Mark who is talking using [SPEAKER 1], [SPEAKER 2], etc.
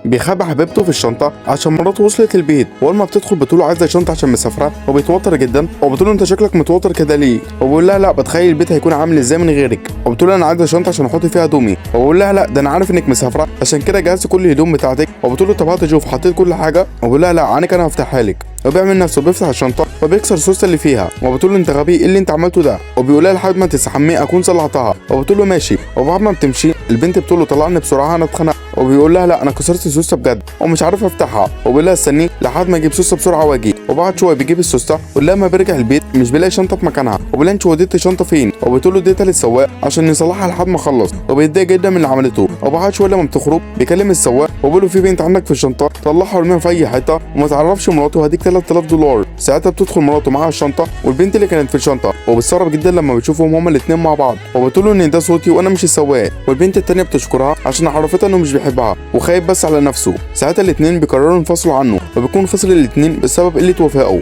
[SPEAKER 1] بيخبي حبيبته في الشنطه عشان مراته وصلت البيت، واول ما بتدخل بتقول له عايزه شنطه عشان مسافره، وبيتوتر جدا وبتقول له انت شكلك متوتر كده ليه؟ وبيقول لها لا بتخيل البيت هيكون عامل ازاي من غيرك، وبتقول له انا عايزه شنطه عشان احط فيها هدومي، وبيقول لها لا ده انا عارف انك مسافره عشان كده جهزت كل الهدوم بتاعتك، وبتقول له طب هات اشوف حطيت كل حاجه، وبيقول لها لا عنك انا هفتحها لك، وبيعمل نفسه بيفتح الشنطه وبيكسر السوسته اللي فيها، وبتقول له انت غبي ايه اللي انت عملته ده، وبيقول لها لحد ما تستحمي اكون صلحتها، وبتقول له ماشي، وبعد ما بتمشي البنت بتقول له طلعني بسرعه انا اتخنقت، وبيقول لها لا انا كسرت السوسته بجد ومش عارف افتحها، وبيقول لها استني لحد ما اجيب سوسته بسرعه واجي، وبعد شويه بيجيب السوسته، ولما بيرجع البيت مش بيلاقي شنطه في مكانها، وبيقول لها انت وديتي الشنطه فين، وبتقول له اديتها للسواق عشان يصلحها لحد ما اخلص، وبيتضايق جدا من اللي عملته، وبعد شويه لما بتخرج بيكلم السواق وبيقول له في بنت عندك في الشنطه طلعها ورميها في اي حته وما تعرفش مراته هديك 3000 دولار. ساعتها بتدخل مراته معاها الشنطه والبنت اللي كانت في الشنطه، وبتستغرب جدا لما بتشوفهم هما الاثنين مع بعض، وبتقول له ان ده صوتي وانا مش السواق، والبنت التانيه بتشكرها عشان عرفتها انه مش بيحبها وخايف بس على نفسه. ساعتها الاثنين بيقرروا ينفصلوا عنه، وبيكون خسر الاثنين بسبب قله وفائه.